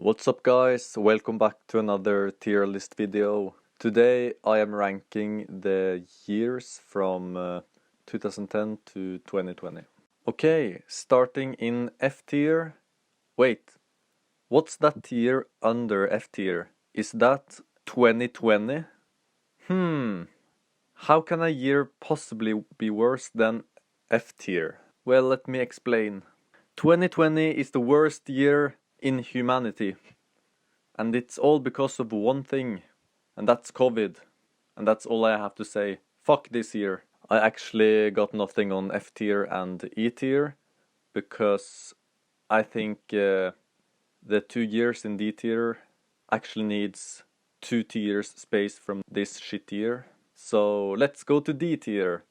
What's up guys, welcome back to another tier list video. Today I am ranking the years from 2010 to 2020. Okay, starting in F tier. Wait, what's that tier under F tier? Is that 2020? How can a year possibly be worse than F tier? Well, let me explain. 2020 is the worst year in humanity. And it's all because of one thing, and that's COVID. And that's all I have to say. Fuck this year. I actually got nothing on F tier and E tier, because I think the 2 years in D tier actually needs 2 tiers space from this shit year. So let's go to D tier.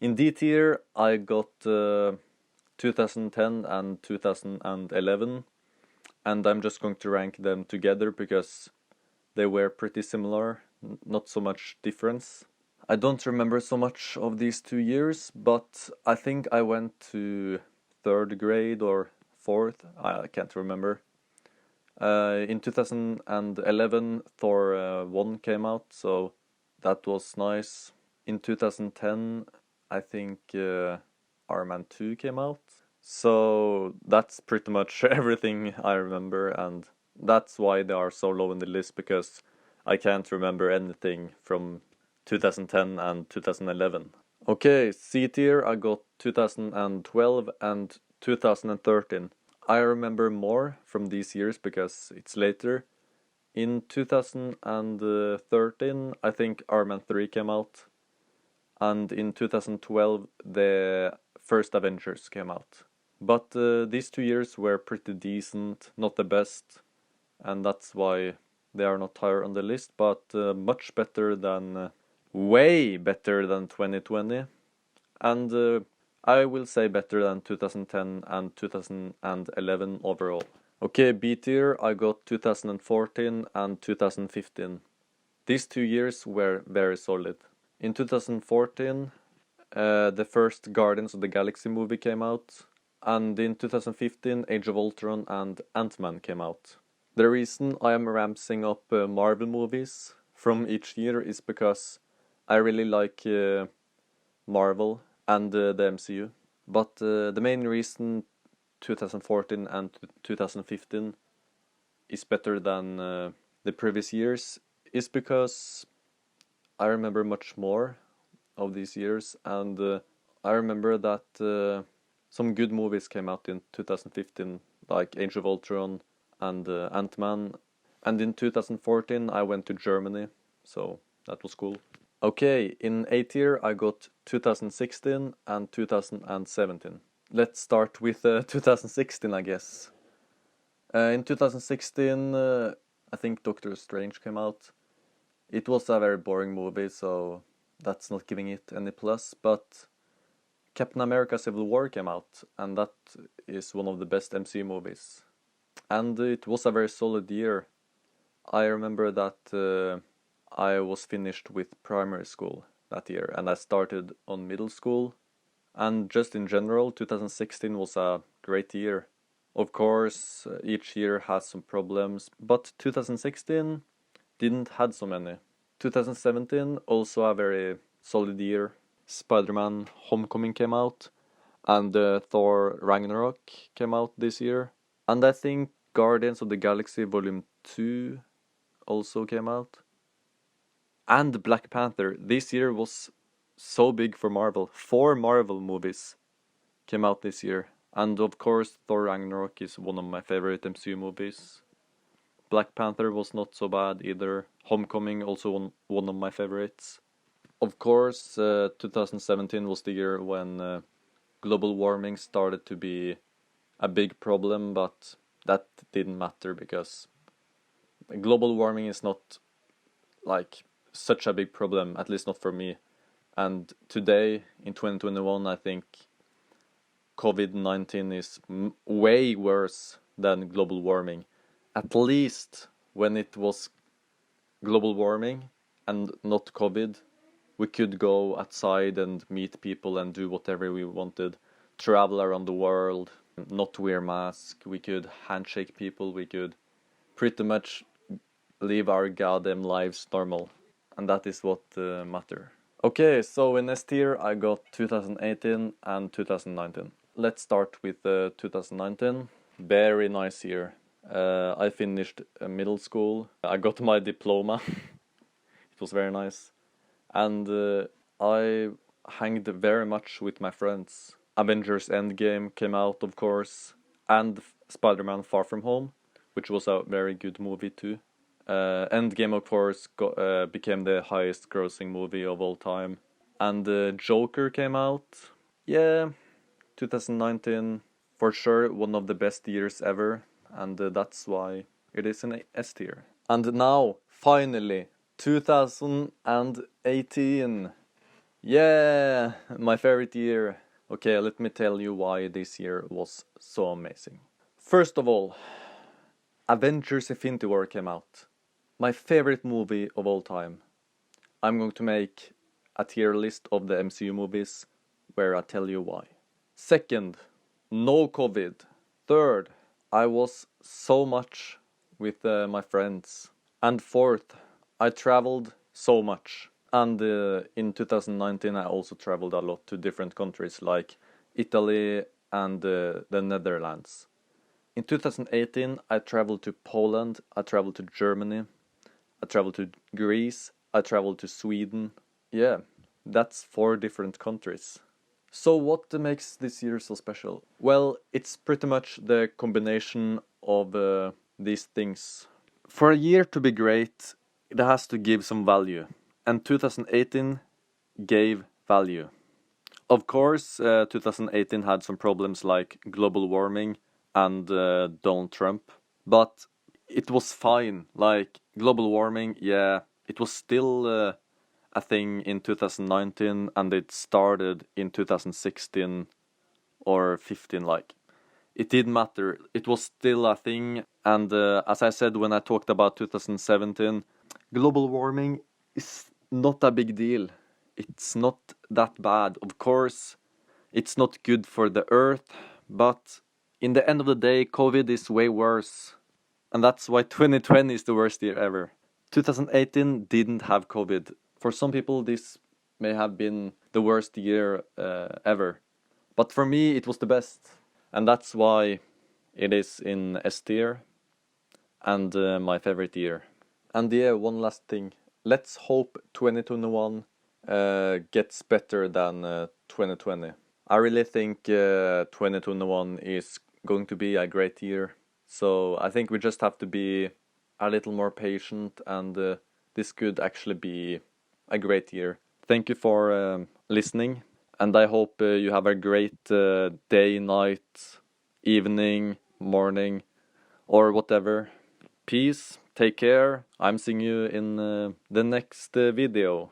In D tier I got 2010 and 2011. And I'm just going to rank them together because they were pretty similar, not so much difference. I don't remember so much of these 2 years, but I think I went to 3rd grade or 4th, I can't remember. In 2011, Thor 1 came out, so that was nice. In 2010, I think Iron Man 2 came out. So that's pretty much everything I remember, and that's why they are so low in the list, because I can't remember anything from 2010 and 2011. Okay, C tier I got 2012 and 2013. I remember more from these years because it's later. In 2013 I think Iron Man 3 came out, and in 2012 the first Avengers came out. But these 2 years were pretty decent, not the best, and that's why they are not higher on the list, but much better than, way better than 2020, and I will say better than 2010 and 2011 overall. Okay, B tier, I got 2014 and 2015. These 2 years were very solid. In 2014, the first Guardians of the Galaxy movie came out, and in 2015 Age of Ultron and Ant-Man came out. The reason I am ramping up Marvel movies from each year is because I really like Marvel and the MCU. But the main reason 2014 and 2015 is better than the previous years is because I remember much more of these years, and I remember that some good movies came out in 2015, like Age of Ultron and Ant-Man. And in 2014 I went to Germany, so that was cool. Okay, in A tier I got 2016 and 2017. Let's start with 2016, I guess. In 2016 I think Doctor Strange came out. It was a very boring movie, so that's not giving it any plus, but Captain America Civil War came out, and that is one of the best MCU movies. And it was a very solid year. I remember that I was finished with primary school that year, and I started on middle school. And just in general, 2016 was a great year. Of course, each year has some problems, but 2016 didn't had so many. 2017 also a very solid year. Spider-Man Homecoming came out, and Thor Ragnarok came out this year. And I think Guardians of the Galaxy Volume 2 also came out. And Black Panther. This year was so big for Marvel. 4 Marvel movies came out this year. And of course Thor Ragnarok is one of my favorite MCU movies. Black Panther was not so bad either. Homecoming also one of my favorites. Of course, 2017 was the year when global warming started to be a big problem, but that didn't matter because global warming is not like such a big problem, at least not for me. And today, in 2021, I think COVID-19 is way worse than global warming. At least when it was global warming and not COVID, we could go outside and meet people and do whatever we wanted, travel around the world, not wear masks, we could handshake people, we could pretty much live our goddamn lives normal, and that is what matter. Okay, so in S tier I got 2018 and 2019. Let's start with 2019. Very nice year. I finished middle school. I got my diploma. It was very nice. And I hanged very much with my friends. Avengers Endgame came out, of course, and Spider-Man Far From Home, which was a very good movie too. Endgame, of course, became the highest grossing movie of all time. And Joker came out. Yeah, 2019, for sure, one of the best years ever. And that's why it is an S tier. And now, finally, 2018. Yeah, my favorite year. Okay, let me tell you why this year was so amazing. First of all, Avengers Infinity War came out. My favorite movie of all time. I'm going to make a tier list of the MCU movies where I tell you why. Second, no COVID. Third, I was so much with my friends. And fourth, I traveled so much. And in 2019 I also traveled a lot to different countries like Italy and the Netherlands. In 2018 I traveled to Poland, I traveled to Germany, I traveled to Greece, I traveled to Sweden. Yeah, that's 4 different countries. So what makes this year so special? Well, it's pretty much the combination of these things. For a year to be great, it has to give some value. And 2018 gave value. Of course, 2018 had some problems like global warming and Donald Trump. But it was fine. Like, global warming, yeah, it was still a thing in 2019 and it started in 2016 or 15, like. It didn't matter. It was still a thing. And as I said when I talked about 2017, global warming is not a big deal. It's not that bad. Of course, it's not good for the earth, but in the end of the day, COVID is way worse. And that's why 2020 is the worst year ever. 2018 didn't have COVID. For some people, this may have been the worst year ever. But for me, it was the best. And that's why it is in S tier and my favorite year. And yeah, one last thing. Let's hope 2021 gets better than 2020. I really think 2021 is going to be a great year. So I think we just have to be a little more patient and this could actually be a great year. Thank you for listening. And I hope you have a great day, night, evening, morning, or whatever. Peace, take care. I'm seeing you in the next video.